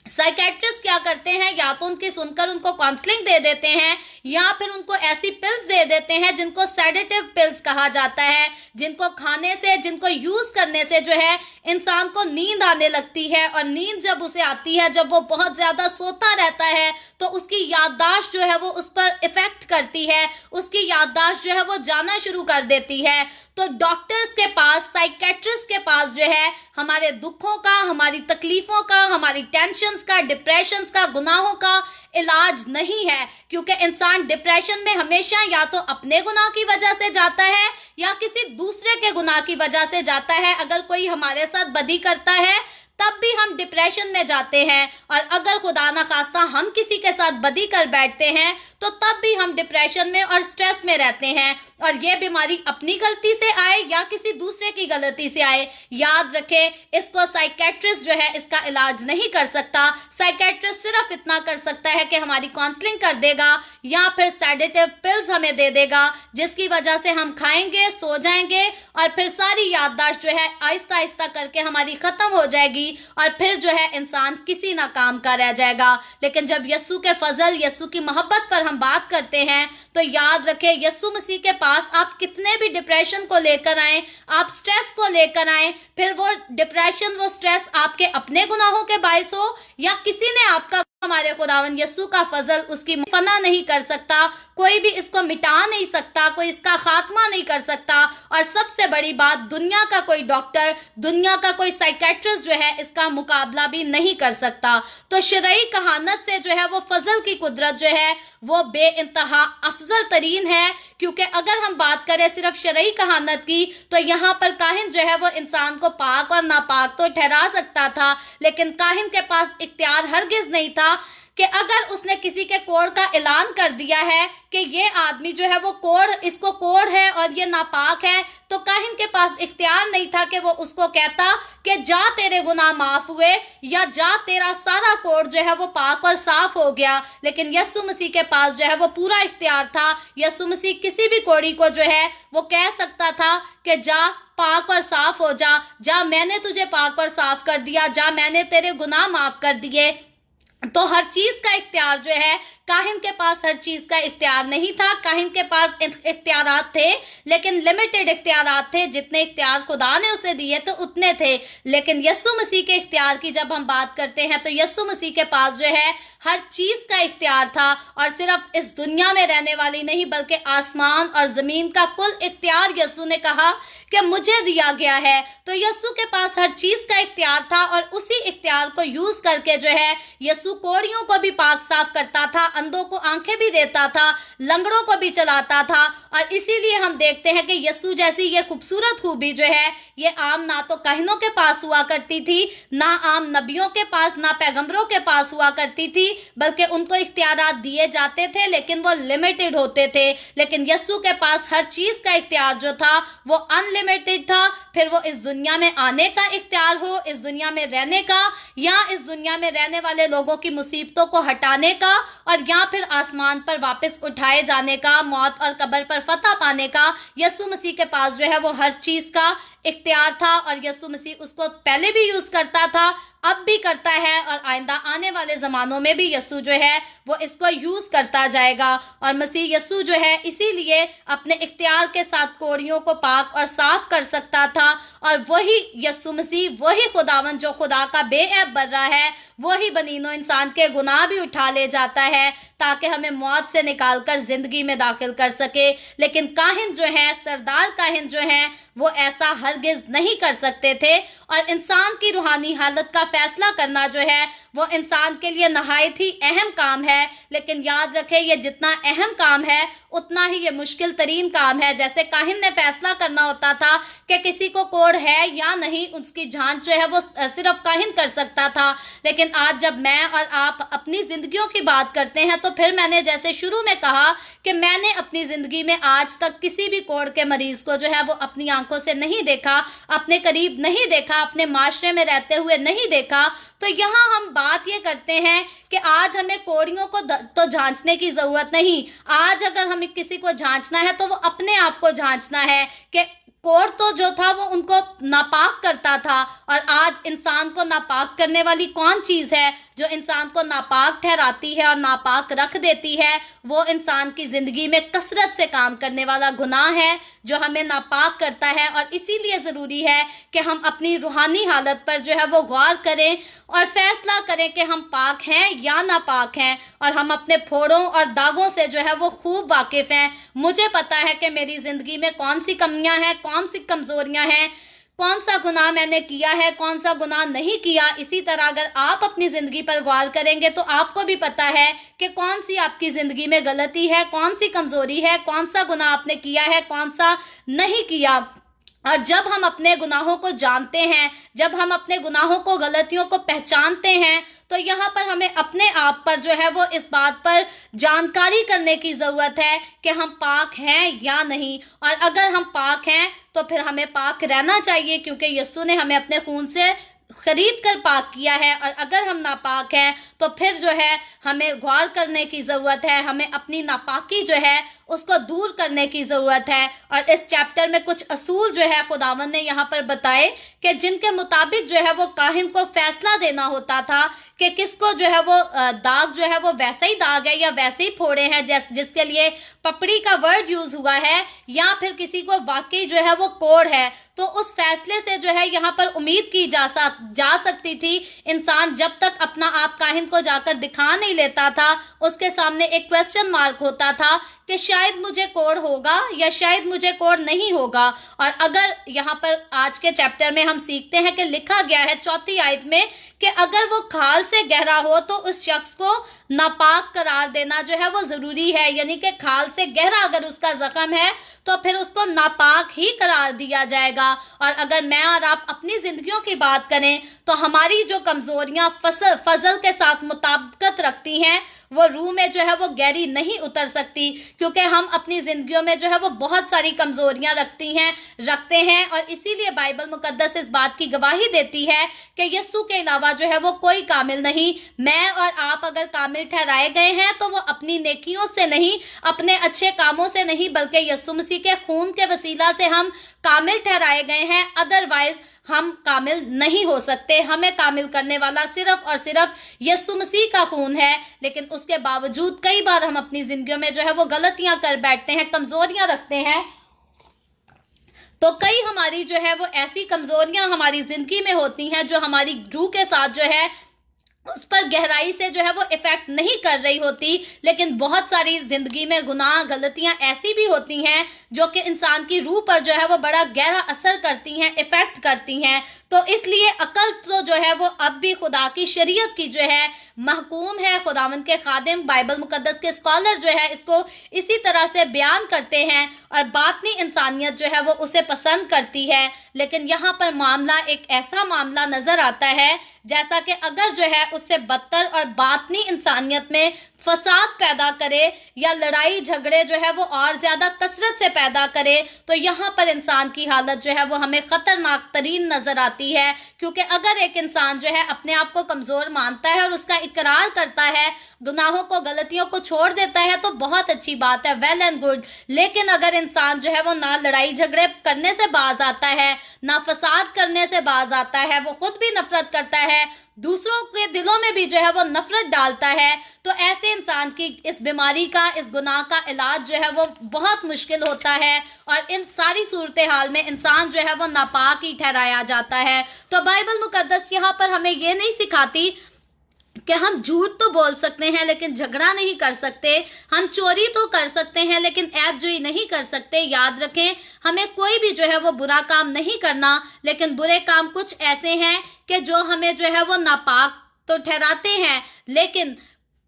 साइकेट्रिस्ट क्या करते हैं, या तो उनकी सुनकर उनको काउंसलिंग दे देते हैं, या फिर उनको ऐसी पिल्स दे देते हैं जिनको सेडेटिव पिल्स कहा जाता है, जिनको खाने से, जिनको यूज करने से जो है इंसान को नींद आने लगती है। और नींद जब उसे आती है, जब वो बहुत ज्यादा सोता रहता है, तो उसकी याददाश्त जो है वो उस पर इफेक्ट करती है, उसकी याददाश्त जो है वो जाना शुरू कर देती है। तो डॉक्टर्स के पास, साइकेट्रिस्ट के पास जो है हमारे दुखों का, हमारी तकलीफों का, हमारी टेंशन्स का, डिप्रेशंस का, गुनाहों का इलाज नहीं है। क्योंकि इंसान डिप्रेशन में हमेशा या तो अपने गुनाह की वजह से जाता है या किसी दूसरे के गुनाह की वजह से जाता है। अगर कोई हमारे साथ बदी करता है तब भी हम डिप्रेशन में जाते हैं, और अगर खुदा ना खास्ता हम किसी के साथ बदी कर बैठते हैं تو تب بھی ہم ڈپریشن میں اور سٹریس میں رہتے ہیں، اور یہ بیماری اپنی غلطی سے آئے یا کسی دوسرے کی غلطی سے آئے، یاد رکھے اس کو سائیکیٹرسٹ جو ہے اس کا علاج نہیں کر سکتا۔ سائیکیٹرسٹ صرف اتنا کر سکتا ہے کہ ہماری کاؤنسلنگ کر دے گا یا پھر سیڈیٹیو پلز ہمیں دے دے گا، جس کی وجہ سے ہم کھائیں گے، سو جائیں گے، اور پھر ساری یادداشت جو ہے آہستہ آہستہ کر کے ہماری ختم ہو جائے گی، اور پھر جو ہے انسان کسی نہ کام کا رہ جائے گا۔ لیکن جب یسوع کے فضل، یسوع کی محبت پر ہم بات کرتے ہیں تو یاد رکھیں یسوع مسیح کے پاس آپ کتنے بھی ڈپریشن کو لے کر آئیں، آپ سٹریس کو لے کر آئیں، پھر وہ ڈپریشن، وہ سٹریس آپ کے اپنے گناہوں کے باعث ہو یا کسی نے آپ کا، ہمارے خداوند یسوع کا فضل اس کی فنا نہیں کر سکتا، کوئی بھی اس کو مٹا نہیں سکتا، کوئی اس کا خاتمہ نہیں کر سکتا، اور سب سے بڑی بات دنیا کا کوئی ڈاکٹر، دنیا کا کوئی سائیکیٹرسٹ جو ہے اس کا مقابلہ بھی نہیں کر سکتا۔ تو شرعی کہانت سے جو ہے وہ فضل کی قدرت جو ہے وہ بے انتہا افضل ترین ہے، کیونکہ اگر ہم بات کریں صرف شرعی کہانت کی تو یہاں پر کاہن جو ہے وہ انسان کو پاک اور ناپاک تو ٹھہرا سکتا تھا، لیکن کاہن کے پاس اختیار ہرگز نہیں تھا کہ اگر اس نے کسی کے کوڑ کا اعلان کر دیا ہے کہ یہ آدمی جو ہے وہ کوڑ، اس کو کوڑ ہے اور یہ ناپاک ہے، تو کاہن کے پاس اختیار نہیں تھا کہ وہ اس کو کہتا کہ جا تیرے گناہ معاف ہوئے، یا جا تیرا سارا کوڑ جو ہے وہ پاک اور صاف ہو گیا۔ لیکن یسوع مسیح کے پاس جو ہے وہ پورا اختیار تھا۔ یسوع مسیح کسی بھی کوڑی کو جو ہے وہ کہہ سکتا تھا کہ جا پاک اور صاف ہو جا، جا میں نے تجھے پاک اور صاف کر دیا، جا میں نے تیرے گناہ معاف کر دیے۔ تو ہر چیز کا اختیار جو ہے، کاہن کے پاس ہر چیز کا اختیار نہیں تھا، کاہن کے پاس اختیارات تھے لیکن لمیٹڈ اختیارات تھے، جتنے اختیار خدا نے اسے دیے تو اتنے تھے۔ لیکن یسوع مسیح کے اختیار کی جب ہم بات کرتے ہیں تو یسوع مسیح کے پاس جو ہے ہر چیز کا اختیار تھا، اور صرف اس دنیا میں رہنے والی نہیں بلکہ آسمان اور زمین کا کل اختیار یسوع نے کہا کہ مجھے دیا گیا ہے۔ تو یسوع کے پاس ہر چیز کا اختیار تھا، اور اسی اختیار کو یوز کر کے جو ہے یسوع کوڑیوں کو بھی پاک صاف کرتا تھا، اندھوں کو آنکھیں بھی دیتا تھا، لنگڑوں کو بھی چلاتا تھا۔ اور اسی لیے ہم دیکھتے ہیں کہ یسوع جیسی یہ خوبصورت خوبی جو ہے یہ عام نہ تو کاہنوں کے پاس ہوا کرتی تھی، نہ عام نبیوں کے پاس، نہ پیغمبروں کے پاس ہوا کرتی تھی، بلکہ ان کو اختیارات دیے جاتے تھے لیکن وہ لمیٹڈ ہوتے تھے۔ لیکن یسوع کے پاس ہر چیز کا اختیار جو تھا وہ انلمیٹڈ تھا، پھر وہ اس دنیا میں آنے کا اختیار ہو، اس دنیا میں رہنے کا، یا اس دنیا میں رہنے والے لوگوں کی مصیبتوں کو ہٹانے کا، اور یا پھر آسمان پر واپس اٹھائے جانے کا، موت اور قبر پر فتح پانے کا۔ یسوع مسیح کے پاس جو ہے وہ ہر چیز کا اختیار تھا، اور یسوع مسیح اس کو پہلے بھی یوز کرتا تھا، اب بھی کرتا ہے، اور آئندہ آنے والے زمانوں میں بھی یسوع جو ہے وہ اس کو یوز کرتا جائے گا۔ اور مسیح یسوع جو ہے اسی لیے اپنے اختیار کے ساتھ کوڑیوں کو پاک اور صاف کر سکتا تھا، اور وہی یسوع مسیح، وہی خداوند جو خدا کا بے عیب برا ہے، وہی بنین و انسان کے گناہ بھی اٹھا لے جاتا ہے تاکہ ہمیں موت سے نکال کر زندگی میں داخل کر سکے۔ لیکن کاہن جو ہیں، سردار کاہن جو ہیں، وہ ایسا ہرگز نہیں کر سکتے تھے، اور انسان کی روحانی حالت کا فیصلہ کرنا جو ہے وہ انسان کے لیے نہایت ہی اہم کام ہے۔ لیکن یاد رکھے یہ جتنا اہم کام ہے اتنا ہی یہ مشکل ترین کام ہے۔ جیسے کاہن نے فیصلہ کرنا ہوتا تھا کہ کسی کو کوڑ ہے یا نہیں، اس کی جانچ جو ہے وہ صرف کاہن کر سکتا تھا۔ لیکن آج جب میں اور آپ اپنی زندگیوں کی بات کرتے ہیں تو پھر میں نے جیسے شروع میں کہا کہ میں نے اپنی زندگی میں آج تک کسی بھی کوڑ کے مریض کو جو ہے وہ اپنی آنکھوں سے نہیں دیکھا، اپنے قریب نہیں دیکھا، اپنے معاشرے میں رہتے ہوئے نہیں دیکھا۔ تو یہاں ہم بات یہ کرتے ہیں کہ آج ہمیں کوڑیوں کو تو جھانچنے کی ضرورت نہیں۔ آج اگر ہمیں کسی کو جھانچنا ہے تو وہ اپنے آپ کو جھانچنا ہے کہ کوڑ تو جو تھا وہ ان کو ناپاک کرتا تھا، اور آج انسان کو ناپاک کرنے والی کون چیز ہے جو انسان کو ناپاک ٹھہراتی ہے اور ناپاک رکھ دیتی ہے؟ وہ انسان کی زندگی میں کثرت سے کام کرنے والا گناہ ہے جو ہمیں ناپاک کرتا ہے۔ اور اسی لیے ضروری ہے کہ ہم اپنی روحانی حالت پر جو ہے وہ غور کریں اور فیصلہ کریں کہ ہم پاک ہیں یا ناپاک ہیں، اور ہم اپنے پھوڑوں اور داغوں سے جو ہے وہ خوب واقف ہیں۔ مجھے پتا ہے کہ میری زندگی میں کون سی کمیاں ہیں، کون سی کمزوریاں ہیں، کون سا گناہ میں نے کیا ہے، کون سا گناہ نہیں کیا۔ اسی طرح اگر آپ اپنی زندگی پر غور کریں گے تو آپ کو بھی پتا ہے کہ کون سی آپ کی زندگی میں غلطی ہے، کون سی کمزوری ہے، کون سا گناہ آپ نے کیا ہے، کون سا نہیں کیا۔ और जब हम अपने गुनाहों को जानते हैं, जब हम अपने गुनाहों को, गलतियों को पहचानते हैं, तो यहाँ पर हमें अपने आप पर जो है वो इस बात पर जानकारी करने की ज़रूरत है कि हम पाक हैं या नहीं। और अगर हम पाक हैं तो फिर हमें पाक रहना चाहिए, क्योंकि यीशु ने हमें अपने खून से खरीद कर पाक किया है। और अगर हम नापाक हैं तो फिर जो है हमें गौर करने की ज़रूरत है, हमें अपनी नापाकी जो है उसको दूर करने की ज़रूरत है। और इस चैप्टर में कुछ असूल जो है खुदावंद ने यहाँ पर बताए कि जिनके मुताबिक जो है वो काहिन को फैसला देना होता था कि किसको जो है वो दाग जो है वो वैसा ही दाग है या वैसे ही फोड़े हैं जिसके लिए पपड़ी का वर्ड यूज हुआ है, या फिर किसी को वाकई जो है वो कोड़ है। तो उस फैसले से जो है यहाँ पर उम्मीद की जा सकती थी। इंसान जब तक अपना आप काहिन को जाकर दिखा नहीं लेता था, उसके सामने एक क्वेश्चन मार्क होता था कि शायद मुझे कोड़ होगा या शायद मुझे कोड़ नहीं होगा। और अगर यहाँ पर आज के चैप्टर में हम सीखते हैं कि लिखा गया है 4वीं आयत में कि अगर वो खाल से गहरा हो तो उस शख्स को नापाक करार देना जो है वो जरूरी है। यानी कि खाल से गहरा अगर उसका जख्म है तो फिर उसको नापाक ही करार दिया जाएगा। और अगर मैं और आप अपनी जिंदगियों की बात करें तो हमारी जो कमजोरियां फजल के साथ मुताबिकत रखती हैं, वो रूह में जो है वो गहरी नहीं उतर सकती, क्योंकि हम अपनी जिंदगियों में जो है वो बहुत सारी कमजोरियां रखते हैं। और इसीलिए बाइबल मुकद्दस इस बात की गवाही देती है कि यीशु के अलावा जो है वो कोई कामिल नहीं। मैं और आप अगर कामिल ठहराए गए हैं तो वो अपनी नेकियों से नहीं, अपने अच्छे कामों से नहीं, बल्कि यीशु मसीह के खून के वसीला से हम कामिल ठहराए गए हैं। अदरवाइज हम कामिल नहीं हो सकते। हमें कामिल करने वाला सिर्फ और सिर्फ यीशु मसीह का खून है। लेकिन उसके बावजूद कई बार हम अपनी जिंदगियों में जो है वो गलतियां कर बैठते हैं, कमजोरियां रखते हैं। तो कई हमारी जो है वो ऐसी कमजोरियां हमारी जिंदगी में होती हैं जो हमारी रूह के साथ जो है उस पर गहराई से जो है वो इफेक्ट नहीं कर रही होती। लेकिन बहुत सारी जिंदगी में गुनाह, गलतियां ऐसी भी होती हैं जो कि इंसान की रूह पर जो है वो बड़ा गहरा असर करती हैं, इफेक्ट करती हैं। तो इसलिए अकल तो जो है वो अब भी खुदा की शरीयत की जो है महकूम है। खुदावंद के खादिम, बाइबल मुकद्दस के स्कॉलर जो है इसको इसी तरह से बयान करते हैं और बातनी इंसानियत जो है वो उसे पसंद करती है। लेकिन यहाँ पर मामला एक ऐसा मामला नजर आता है जैसा कि अगर जो है उससे बदतर और बातनी इंसानियत में फसाद पैदा करे या लड़ाई झगड़े जो है वो और ज्यादा कसरत से पैदा करे, तो यहाँ पर इंसान की हालत जो है वो हमें खतरनाक तरीन नजर आती है। क्योंकि अगर एक इंसान जो है अपने आप को कमजोर मानता है और उसका इकरार करता है, गुनाहों को, गलतियों को छोड़ देता है, तो बहुत अच्छी बात है, वेल एंड गुड। लेकिन अगर इंसान जो है वो ना लड़ाई झगड़े करने से बाज आता है, ना फसाद करने से बाज आता है, वो खुद भी नफरत करता है, दूसरों के दिलों में भी जो है वो नफरत डालता है, तो ऐसे इंसान की इस बीमारी का, इस गुनाह का इलाज जो है वो बहुत मुश्किल होता है। और इन सारी सूरत हाल में इंसान जो है वो नापाक ही ठहराया जाता है। तो बाइबल मुकद्दस यहाँ पर हमें ये नहीं सिखाती कि हम झूठ तो बोल सकते हैं लेकिन झगड़ा नहीं कर सकते, हम चोरी तो कर सकते हैं लेकिन ऐबजोई नहीं कर सकते। याद रखें, हमें कोई भी जो है वो बुरा काम नहीं करना, लेकिन बुरे काम कुछ ऐसे हैं कि जो हमें जो है वो नापाक तो ठहराते हैं, लेकिन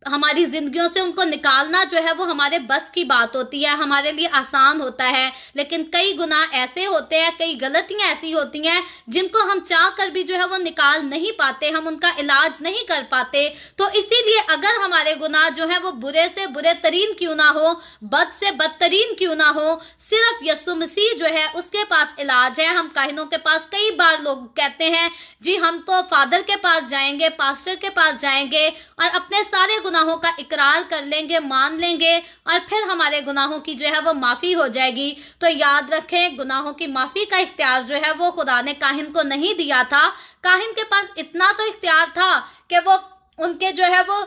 हमारी जिंदगियों से उनको निकालना जो है वो हमारे बस की बात होती है, हमारे लिए आसान होता है। लेकिन कई गुनाह ऐसे होते हैं, कई गलतियां ऐसी होती हैं जिनको हम चाह कर भी जो है वो निकाल नहीं पाते, हम उनका इलाज नहीं कर पाते। तो इसीलिए अगर हमारे गुनाह जो है वो बुरे से बुरे तरीन क्यों ना हो, बद से बदतरीन क्यों ना हो, सिर्फ यीशु मसीह जो है उसके पास इलाज है। हम काहिनों के पास कई बार लोग कहते हैं जी हम तो फादर के पास जाएंगे, पास्टर के पास जाएंगे और अपने सारे गुनाहों का इकरार कर लेंगे, मान लेंगे और फिर हमारे गुनाहों की जो है वो माफ़ी हो जाएगी। तो याद रखें, गुनाहों की माफ़ी का इख्तियार जो है वो खुदा ने काहिन को नहीं दिया था। काहिन के पास इतना तो इख्तियार था कि वो उनके जो है वो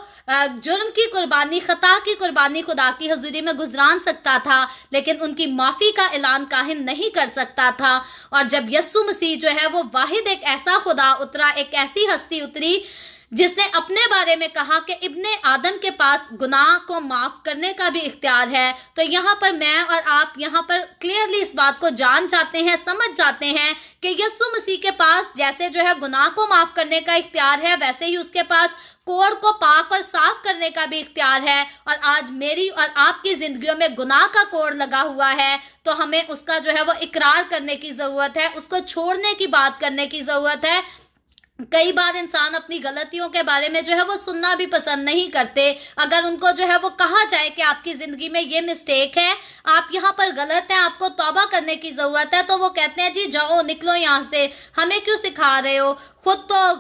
जुर्म की कुर्बानी, खता की कुर्बानी खुदा की हजूरी में गुजरान सकता था, लेकिन उनकी माफ़ी का ऐलान काहिन नहीं कर सकता था। और जब यीशु मसीह जो है वो वाहिद एक ऐसा खुदा उतरा, एक ऐसी हस्ती उतरी जिसने अपने बारे में कहा कि इब्ने आदम के पास गुनाह को माफ करने का भी इख्तियार है, तो यहाँ पर मैं और आप यहाँ पर क्लियरली इस बात को जान जाते हैं, समझ जाते हैं कि यीशु मसीह के पास जैसे जो है गुनाह को माफ करने का इख्तियार है, वैसे ही उसके पास कोड को पाक और साफ करने का भी इख्तियार है। और आज मेरी और आपकी जिंदगियों में गुनाह का कोड लगा हुआ है, तो हमें उसका जो है वो इकरार करने की जरूरत है, उसको छोड़ने की बात करने की जरूरत है। कई बार इंसान अपनी गलतियों के बारे में जो है वो सुनना भी पसंद नहीं करते। अगर उनको जो है वो कहा जाए कि आपकी जिंदगी में ये मिस्टेक है, आप यहाँ पर गलत हैं, आपको तौबा करने की जरूरत है, तो वो कहते हैं जी जाओ निकलो यहाँ से, हमें क्यों सिखा रहे हो। खुद तो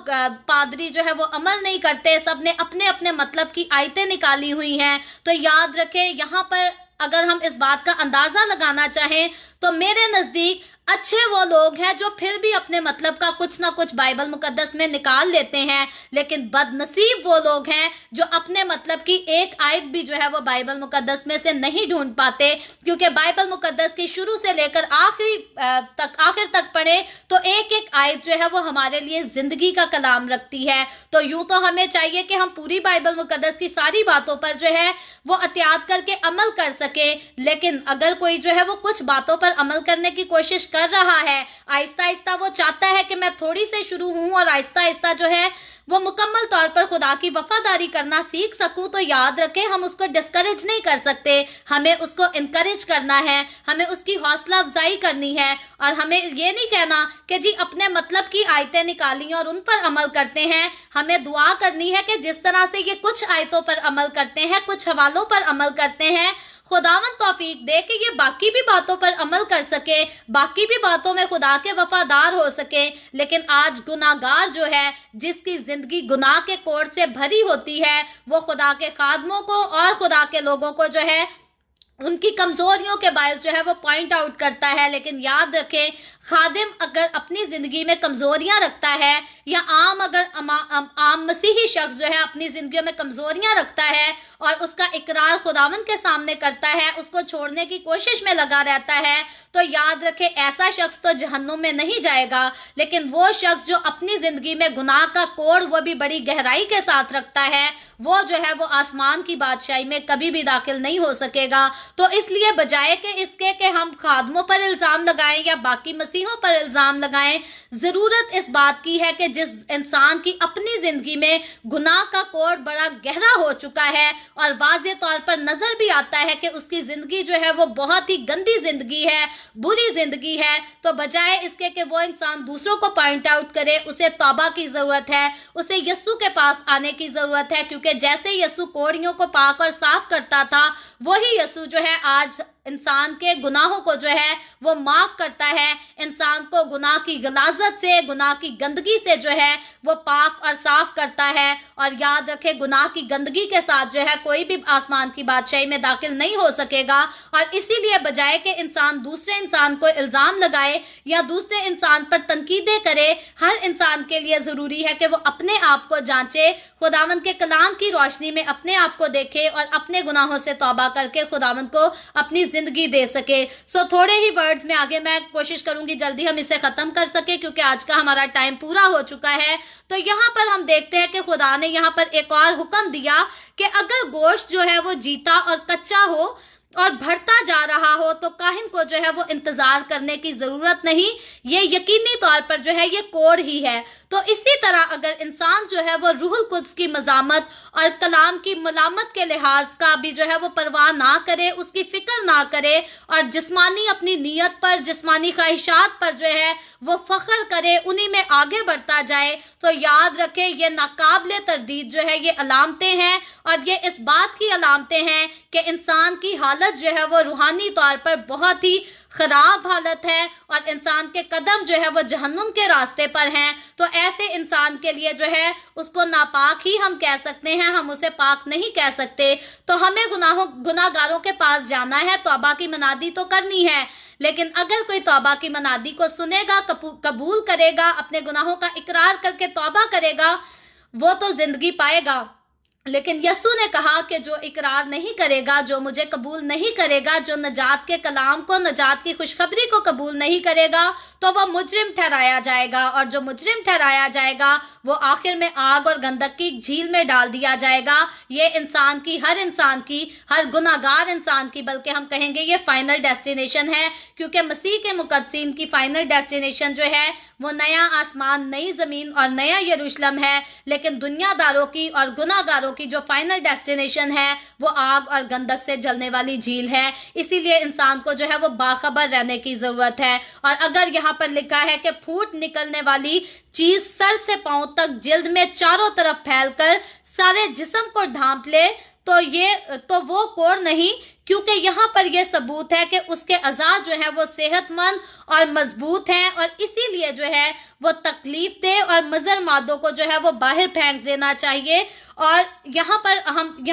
पादरी जो है वो अमल नहीं करते, सबने अपने अपने मतलब की आयतें निकाली हुई हैं। तो याद रखें, यहाँ पर अगर हम इस बात का अंदाजा लगाना चाहें तो मेरे नजदीक अच्छे वो लोग हैं जो फिर भी अपने मतलब का कुछ ना कुछ बाइबल मुकद्दस में निकाल लेते हैं, लेकिन बदनसीब वो लोग हैं जो अपने मतलब की एक आयत भी जो है वो बाइबल मुकद्दस में से नहीं ढूंढ पाते। क्योंकि बाइबल मुकद्दस की शुरू से लेकर आखिर तक पढ़े तो एक एक आयत जो है वो हमारे लिए जिंदगी का कलाम रखती है। तो यूं तो हमें चाहिए कि हम पूरी बाइबल मुकद्दस की सारी बातों पर जो है वो एहतियात करके अमल कर सके, लेकिन अगर कोई जो है वो कुछ बातों पर अमल करने की कोशिश कर रहा है, आहिस्ता आहिस्ता वो चाहता है कि मैं थोड़ी से शुरू हूं और आहिस्ता आहिस्ता जो है वो मुकम्मल तौर पर खुदा की वफादारी करना सीख सकूं, तो याद रखें हम उसको डिस्करेज नहीं कर सकते, हमें उसको इनकरेज करना है, हमें उसकी हौसला अफजाई करनी है। और हमें ये नहीं कहना कि जी अपने मतलब की आयतें निकाली और उन पर अमल करते हैं। हमें दुआ करनी है कि जिस तरह से ये कुछ आयतों पर अमल करते हैं, कुछ हवालों पर अमल करते हैं, खुदावंद तौफीक दे कि ये बाकी भी बातों पर अमल कर सके, बाकी भी बातों में खुदा के वफादार हो सके। लेकिन आज गुनाहगार जो है, जिसकी जिंदगी गुनाह के कोड से भरी होती है, वो खुदा के खादमों को और खुदा के लोगों को जो है उनकी कमजोरियों के बायस जो है वो पॉइंट आउट करता है। लेकिन याद रखें, खादिम अगर अपनी जिंदगी में कमजोरियां रखता है, या आम मसीही शख्स जो है अपनी जिंदगी में कमजोरियां रखता है और उसका इकरार खुदावंद के सामने करता है, उसको छोड़ने की कोशिश में लगा रहता है, तो याद रखें ऐसा शख्स तो जहन्नुम में नहीं जाएगा। लेकिन वो शख्स जो अपनी जिंदगी में गुनाह का कोड वो भी बड़ी गहराई के साथ रखता है, वो जो है वो आसमान की बादशाही में कभी भी दाखिल नहीं हो सकेगा। तो इसलिए बजाय के इसके कि हम खादमों पर इल्जाम लगाएं या बाकी मसीहों पर इल्जाम लगाएं, जरूरत इस बात की है कि जिस इंसान की अपनी जिंदगी में गुनाह का कोड बड़ा गहरा हो चुका है और वाज़े तौर पर नजर भी आता है कि उसकी जिंदगी जो है वो बहुत ही गंदी जिंदगी है, बुरी जिंदगी है, तो बजाय इसके कि वो इंसान दूसरों को पॉइंट आउट करे, उसे तौबा की जरूरत है, उसे यस्सु के पास आने की जरूरत है। क्योंकि जैसे यस्सु कोड़ियों को पाक और साफ करता था, वही यस्सु जो है आज इंसान के गुनाहों को जो है वो माफ करता है, इंसान को गुनाह की गलाजत से, गुनाह की गंदगी से जो है वो पाक और साफ करता है। और याद रखें, गुनाह की गंदगी के साथ जो है कोई भी आसमान की बादशाही में दाखिल नहीं हो सकेगा। और इसीलिए बजाय कि इंसान दूसरे इंसान को इल्जाम लगाए या दूसरे इंसान पर तनकीदें करे, हर इंसान के लिए जरूरी है कि वो अपने आप को जांचे, खुदावंद के कलाम की रोशनी में अपने आप को देखे और अपने गुनाहों से तौबा करके खुदावंद को अपनी जिंदगी दे सके। सो थोड़े ही वर्ड्स में आगे मैं कोशिश करूंगी जल्दी हम इसे खत्म कर सके, क्योंकि आज का हमारा टाइम पूरा हो चुका है। तो यहाँ पर हम देखते हैं कि खुदा ने यहाँ पर एक और हुक्म दिया कि अगर गोश्त जो है वो जीता और कच्चा हो और बढ़ता जा रहा हो तो काहिन को जो है वो इंतजार करने की जरूरत नहीं, ये यकीनी तौर पर जो है ये कोड ही है। तो इसी तरह अगर इंसान जो है वो रूहुल कुद्स की मजामत और कलाम की मलामत के लिहाज का भी जो है वो परवाह ना करे, उसकी फिक्र ना करे और जिस्मानी अपनी नीयत पर, जिस्मानी ख्वाहिशात पर जो है वो फख्र करे, उन्हीं में आगे बढ़ता जाए, तो याद रखें ये नाकाबिले तरदीद जो है ये अलामतें हैं। और ये इस बात की अलामतें हैं कि इंसान की हालत जो है वो रूहानी तौर पर बहुत ही खराब हालत है और इंसान के कदम जो है वो जहन्नुम के रास्ते पर हैं। तो ऐसे इंसान के लिए जो है उसको नापाक ही हम कह सकते हैं, हम उसे पाक नहीं कह सकते। तो हमें गुनाहगारों के पास जाना है, तौबा की मनादी तो करनी है, लेकिन अगर कोई तौबा की मनादी को सुनेगा, कबूल करेगा, अपने गुनाहों का इकरार करके तौबा करेगा, वो तो जिंदगी पाएगा। लेकिन यस्सु ने कहा कि जो इकरार नहीं करेगा, जो मुझे कबूल नहीं करेगा, जो नजात के कलाम को, नजात की खुशखबरी को कबूल नहीं करेगा, तो वह मुजरिम ठहराया जाएगा, और जो मुजरिम ठहराया जाएगा वो आखिर में आग और गंधक की झील में डाल दिया जाएगा। ये इंसान की, हर गुनाहगार इंसान की, बल्कि हम कहेंगे ये फाइनल डेस्टिनेशन है, क्योंकि मसीह के मुकद्दसीन की फाइनल डेस्टिनेशन जो है वो नया आसमान, नई जमीन और नया यरूशलेम है। लेकिन दुनियादारों की और गुनाहगारों की जो फाइनल डेस्टिनेशन है वो आग और गंधक से जलने वाली झील है। इसीलिए इंसान को जो है वो बाखबर रहने की जरूरत है। और अगर यहाँ पर लिखा है कि फूट निकलने वाली चीज सर से पांव तक जिल्द में चारों तरफ फैलकर सारे जिस्म को ढांप ले, तो वो कोड़ नहीं, क्योंकि यहाँ पर यह सबूत है कि उसके अज़ा जो है वो सेहतमंद और मजबूत हैं, और इसीलिए जो है वो तकलीफ दे और मज़र मादों को जो है वो बाहर फेंक देना चाहिए। और यहाँ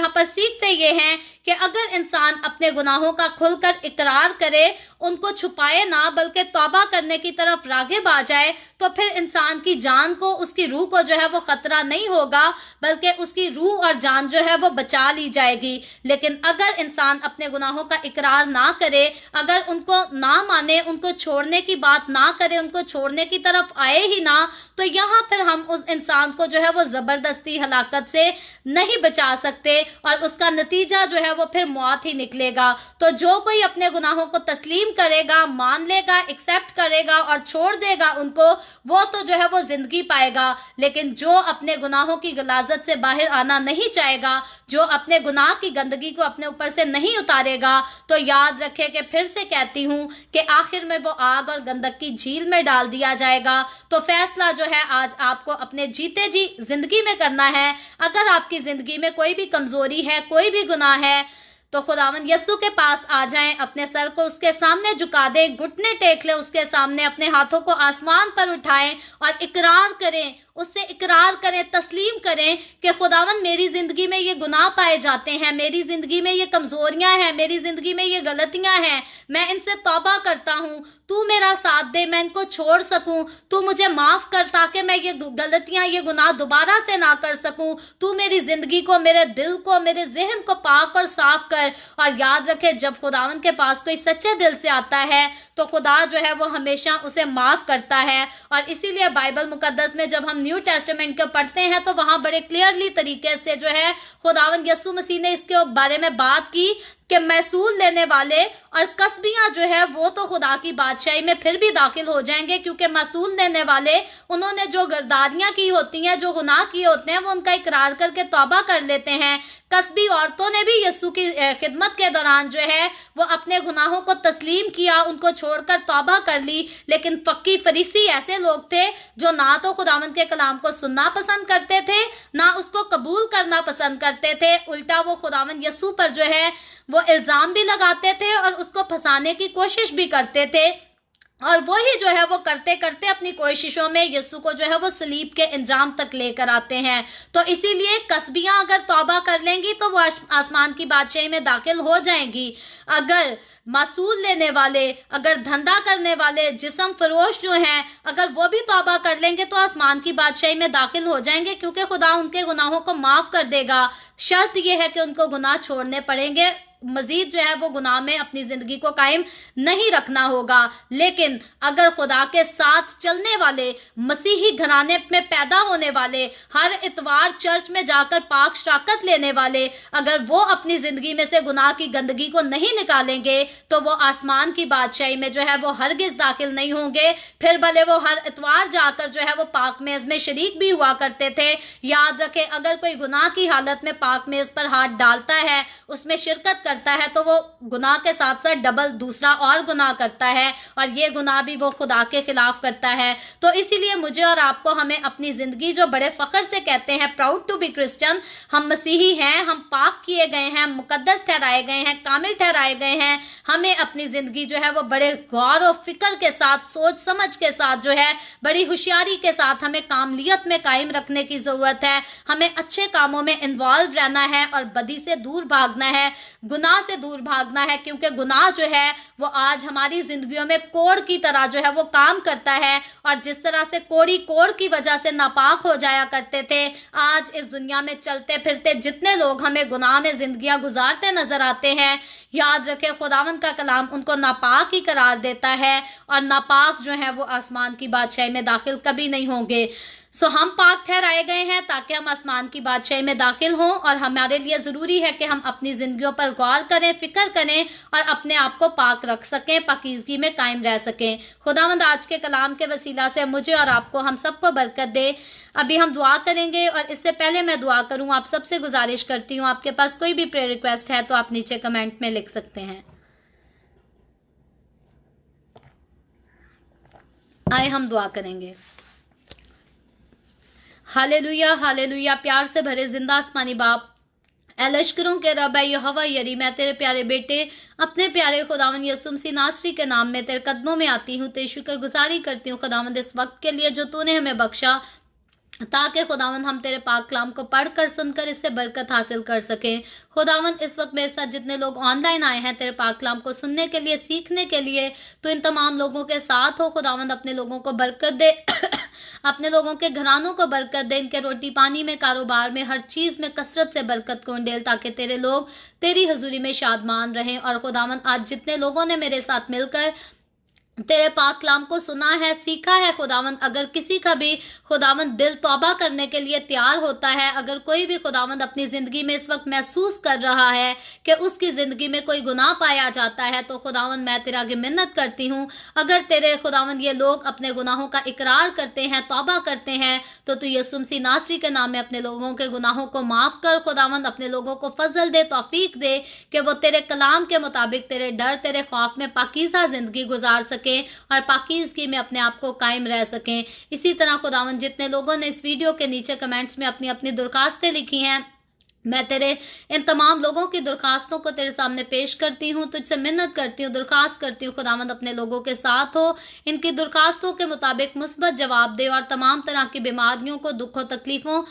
पर सीखते ये हैं कि अगर इंसान अपने गुनाहों का खुलकर इकरार करे, उनको छुपाए ना, बल्कि तौबा करने की तरफ राग़िब आ जाए, तो फिर इंसान की जान को, उसकी रूह को जो है वो खतरा नहीं होगा, बल्कि उसकी रूह और जान जो है वो बचा ली जाएगी। लेकिन अगर इंसान अपने गुनाहों का इकरार ना करे, अगर उनको ना माने, उनको छोड़ने की बात ना करे, उनको छोड़ने की तरफ आए ही ना, तो यहाँ फिर हम उस इंसान को जो है वो जबरदस्ती हलाकत से नहीं बचा सकते, और उसका नतीजा जो है वो फिर मौत ही निकलेगा। तो जो कोई अपने गुनाहों को तस्लीम करेगा, मान लेगा, एक्सेप्ट करेगा और छोड़ देगा उनको, वो तो जो है वो जिंदगी पाएगा। लेकिन जो अपने गुनाहों की गलाजत से बाहर आना नहीं चाहेगा, जो अपने गुनाह की गंदगी को अपने ऊपर से नहीं उतारेगा, तो याद रखे कि फिर से कहती हूँ कि आखिर में वो आग और गंधक की झील में डाल दिया जाएगा। तो फैसला जो है आज आपको अपने जीते जी जिंदगी में करना है। अगर आपकी जिंदगी में कोई भी कमजोरी है, कोई भी गुनाह है, तो खुदावंद यस्सु के पास आ जाएं, अपने सर को उसके सामने झुका दें, घुटने टेक लें उसके सामने, अपने हाथों को आसमान पर उठाएं और इकरार करें, उससे इकरार करें, तस्लीम करें कि खुदावंद मेरी ज़िंदगी में ये गुनाह पाए जाते हैं, मेरी ज़िंदगी में ये कमज़ोरियां हैं, मेरी ज़िंदगी में ये गलतियां हैं, मैं इनसे तौबा करता हूँ, तू मेरा साथ दे, मैं इनको छोड़ सकूं, तू मुझे माफ़ कर ताकि मैं ये गलतियां, ये गुनाह दोबारा से ना कर सकूं, तू मेरी ज़िंदगी को, मेरे दिल को, मेरे जहन को पाक और साफ कर। और याद रखे, जब खुदावंद के पास कोई सच्चे दिल से आता है तो खुदा जो है वो हमेशा उसे माफ़ करता है। और इसीलिए बाइबल मुकद्दस में जब हम न्यू टेस्टामेंट को पढ़ते हैं तो वहाँ बड़े क्लियरली तरीके से जो है खुदावंद यस्सु मसीह ने इसके बारे में बात की कि महसूल लेने वाले और कसबियां जो है वो तो खुदा की बादशाही में फिर भी दाखिल हो जाएंगे, क्योंकि महसूल देने वाले, उन्होंने जो गरदारियां की होती हैं, जो गुनाह किए होते हैं, वो उनका इकरार करके तौबा कर लेते हैं। कसबी औरतों ने भी यस्सु की खिदमत के दौरान जो है वो अपने गुनाहों को तस्लीम किया, उनको छोड़कर तौबा कर ली। लेकिन फक्की फरीसी ऐसे लोग थे जो ना तो खुदावंद के कलाम को सुनना पसंद करते थे, ना उसको कबूल करना पसंद करते थे। उल्टा वो खुदावंद यस्सु पर जो है वो इल्ज़ाम भी लगाते थे और उसको फंसाने की कोशिश भी करते थे। और वो ही जो है वो करते करते अपनी कोशिशों में यस्सु को जो है वो सलीब के इंजाम तक लेकर आते हैं। तो इसीलिए कसबियां अगर तौबा कर लेंगी तो वो आसमान की बादशाही में दाखिल हो जाएंगी। अगर मासूल लेने वाले, अगर धंधा करने वाले, जिस्म फरोश जो हैं, अगर वो भी तौबा कर लेंगे तो आसमान की बादशाही में दाखिल हो जाएंगे, क्योंकि खुदा उनके गुनाहों को माफ़ कर देगा। शर्त यह है कि उनको गुनाह छोड़ने पड़ेंगे, मजीद जो है वो गुनाह में अपनी ज़िंदगी को कायम नहीं रखना होगा। लेकिन अगर खुदा के साथ चलने वाले, मसीही घराने में पैदा होने वाले, हर इतवार चर्च में जाकर पाक शराकत लेने वाले, अगर वो अपनी ज़िंदगी में से गुनाह की गंदगी को नहीं निकालेंगे तो वो आसमान की बादशाही में जो है वो हरगिज़ दाखिल नहीं होंगे। फिर भले वो हर इतवार जाकर जो है वो पाक मेज़ में शरीक भी हुआ करते थे। याद रखें, अगर कोई गुनाह की हालत में पाक मेज़ पर हाथ डालता है, उसमें शिरकत करता है, तो वो गुनाह के साथ साथ डबल दूसरा और गुनाह करता है, और ये गुनाह भी वो खुदा के खिलाफ करता है। तो इसीलिए मुझे और आपको, हमें अपनी ज़िंदगी, जो बड़े फ़ख्र से कहते हैं प्राउड टू बी क्रिश्चियन, हम मसीही हैं, हम पाक किए गए हैं, मुकद्दस ठहराए गए हैं, कामिल ठहराए गए हैं, हमें अपनी ज़िंदगी जो है वो बड़े गौर और फिक्र के साथ, सोच समझ के साथ जो है बड़ी होशियारी के साथ हमें कामलियत में कायम रखने की ज़रूरत है। हमें अच्छे कामों में इन्वॉल्व रहना है और बदी से दूर भागना है। गुनाह से दूर भागना है, क्योंकि गुनाह जो है वो आज हमारी जिंदगियों में कोड़ की तरह जो है वो काम करता है। और जिस तरह से कोड़ी कोड़ की वजह से नापाक हो जाया करते थे, आज इस दुनिया में चलते फिरते जितने लोग हमें गुनाह में जिंदगियां गुजारते नजर आते हैं, याद रखें खुदावंद का कलाम उनको नापाक ही करार देता है, और नापाक जो है वो आसमान की बादशाही में दाखिल कभी नहीं होंगे। सो हम पाक ठहराए गए हैं ताकि हम आसमान की बादशाही में दाखिल हों, और हमारे लिए ज़रूरी है कि हम अपनी ज़िंदगियों पर गौर करें, फिक्र करें और अपने आप को पाक रख सकें, पाकीज़गी में कायम रह सकें। खुदावंद आज के कलाम के वसीला से मुझे और आपको, हम सबको बरकत दे। अभी हम दुआ करेंगे, और इससे पहले मैं दुआ करूं, आप सबसे गुजारिश करती हूं, आपके पास कोई भी प्रेयर रिक्वेस्ट है तो आप नीचे कमेंट में लिख सकते हैं। आए हम दुआ करेंगे। Hallelujah hallelujah. प्यार से भरे जिंदा आसमानी बाप, ए लश्करों के रब यहोवा यरी, मैं तेरे प्यारे बेटे अपने प्यारे खुदावंद यीशु मसीह नासरी के नाम में तेरे कदमों में आती हूँ, तेरी शुक्रगुजारी करती हूँ खुदावंद इस वक्त के लिए जो तूने हमें बख्शा, ताकि खुदावंद हम तेरे पाक कलाम को पढ़कर सुनकर इससे बरकत हासिल कर सकें। खुदावंद इस वक्त मेरे साथ जितने लोग ऑनलाइन आए हैं तेरे पाक कलाम को सुनने के लिए, सीखने के लिए, तो इन तमाम लोगों के साथ हो खुदावंद, अपने लोगों को बरकत दे अपने लोगों के घरानों को बरकत दे, इनके रोटी पानी में, कारोबार में, हर चीज में कसरत से बरकत को उंडेल, ताकि तेरे लोग तेरी हजूरी में शादमान रहें। और खुदावंद आज जितने लोगों ने मेरे साथ मिलकर तेरे पाक कलाम को सुना है, सीखा है खुदावंद, अगर किसी का भी खुदावंद दिल तौबा करने के लिए तैयार होता है, अगर कोई भी खुदावंद अपनी ज़िंदगी में इस वक्त महसूस कर रहा है कि उसकी ज़िंदगी में कोई गुनाह पाया जाता है, तो खुदावंद मैं तेरे आगे मिन्नत करती हूँ, अगर तेरे खुदावंद ये लोग अपने गुनाहों का इकरार करते हैं, तौबा करते हैं, तो तू यीशु मसीह नासरी के नाम में अपने लोगों के गुनाहों को माफ़ कर खुदावंद, अपने लोगों को फजल दे, तौफीक दे कि वो तेरे कलाम के मुताबिक, तेरे डर, तेरे खौफ में पाकीज़ा ज़िंदगी गुजार सके और पाकीज़गी में अपने आप को कायम रह सकें। इसी तरह खुदावंद जितने लोगों ने इस वीडियो के नीचे कमेंट्स में अपनी अपनी दरख्वास्तें लिखी हैं, मैं तेरे इन तमाम लोगों की दरख्वास्तों को तेरे सामने पेश करती हूँ, तुझसे मिन्नत करती हूँ, दरख्वास्त करती हूँ खुदावंद अपने लोगों के साथ हो, इनकी दरख्वास्तों के मुताबिक मुस्बत जवाब दे, और तमाम तरह की बीमारियों को, दुखों, तकलीफ़ों,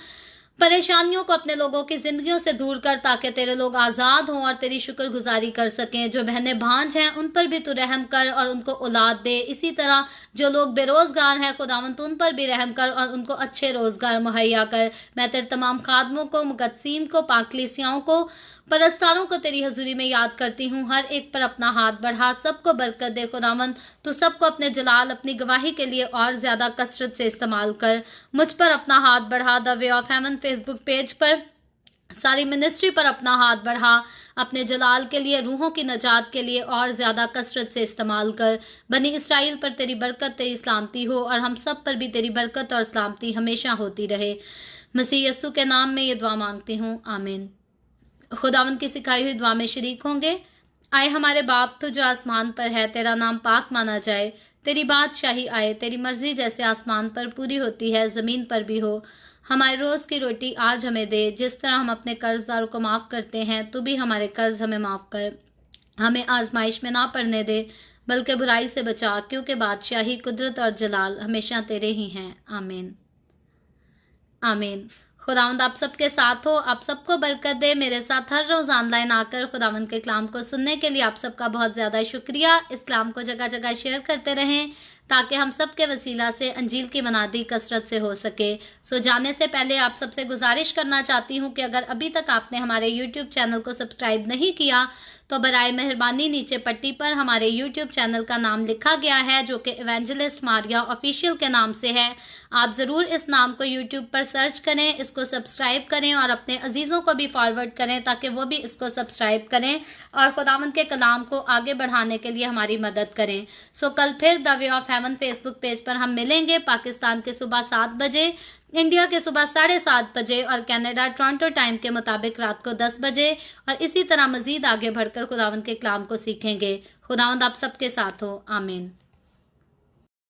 परेशानियों को अपने लोगों की जिंदगियों से दूर कर, ताकि तेरे लोग आज़ाद हों और तेरी शुक्रगुजारी कर सकें। जो बहनें भांज हैं उन पर भी तू रहम कर और उनको औलाद दे। इसी तरह जो लोग बेरोज़गार हैं खुदावंद उन पर भी रहम कर और उनको अच्छे रोज़गार मुहैया कर। मैं तेरे तमाम खादमों को, मुकद्दसीन को, पाकलीसियाओं को, परस्तारों को तेरी हजूरी में याद करती हूँ। हर एक पर अपना हाथ बढ़ा, सबको बरकत दे खुदावंद, तू सबको अपने जलाल, अपनी गवाही के लिए और ज़्यादा कसरत से इस्तेमाल कर। मुझ पर अपना हाथ बढ़ा, the way of haven Facebook page पर, सारी मिनिस्ट्री पर अपना हाथ बढ़ा, अपने जलाल के लिए, रूहों की नजात के लिए और ज़्यादा कसरत से इस्तेमाल कर। बनी इसराइल पर तेरी बरकत, तेरी सलामती हो, और हम सब पर भी तेरी बरकत और सलामती हमेशा होती रहे। मसीह यस्सु के नाम में ये दुआ मांगती हूँ, आमीन। खुदावंद की सिखाई हुई दुआ में शरीक होंगे। आए हमारे बाप तू जो आसमान पर है, तेरा नाम पाक माना जाए, तेरी बादशाही आए, तेरी मर्जी जैसे आसमान पर पूरी होती है ज़मीन पर भी हो। हमारे रोज़ की रोटी आज हमें दे, जिस तरह हम अपने कर्जदारों को माफ़ करते हैं, तू भी हमारे कर्ज हमें माफ़ कर। हमें आजमाइश में ना पड़ने दे, बल्कि बुराई से बचा, क्योंकि बादशाही, कुदरत और जलाल हमेशा तेरे ही हैं, आमीन आमीन। खुदावंद आप सबके साथ हो, आप सबको बरकत दे। मेरे साथ हर रोज़ ऑनलाइन आकर खुदावंद के कलाम को सुनने के लिए आप सबका बहुत ज़्यादा शुक्रिया। इस कलाम को जगह जगह शेयर करते रहें, ताकि हम सब के वसीला से अंजील की मनादी कसरत से हो सके। सो जाने से पहले आप सबसे गुजारिश करना चाहती हूँ कि अगर अभी तक आपने हमारे YouTube चैनल को सब्सक्राइब नहीं किया, तो बराए मेहरबानी नीचे पट्टी पर हमारे YouTube चैनल का नाम लिखा गया है, जो कि इवेंजलिस्ट मारिया ऑफिशियल के नाम से है। आप ज़रूर इस नाम को YouTube पर सर्च करें, इसको सब्सक्राइब करें और अपने अजीज़ों को भी फॉरवर्ड करें, ताकि वो भी इसको सब्सक्राइब करें और खुदावंद के कलाम को आगे बढ़ाने के लिए हमारी मदद करें। सो कल फिर the way of haven Facebook page पर हम मिलेंगे। पाकिस्तान के सुबह 7 बजे, इंडिया के सुबह 7:30 बजे और कनाडा टोरंटो टाइम के मुताबिक रात को 10 बजे। और इसी तरह मजीद आगे बढ़कर खुदावंद के कलाम को सीखेंगे। खुदावंद आप सबके साथ हो, आमीन।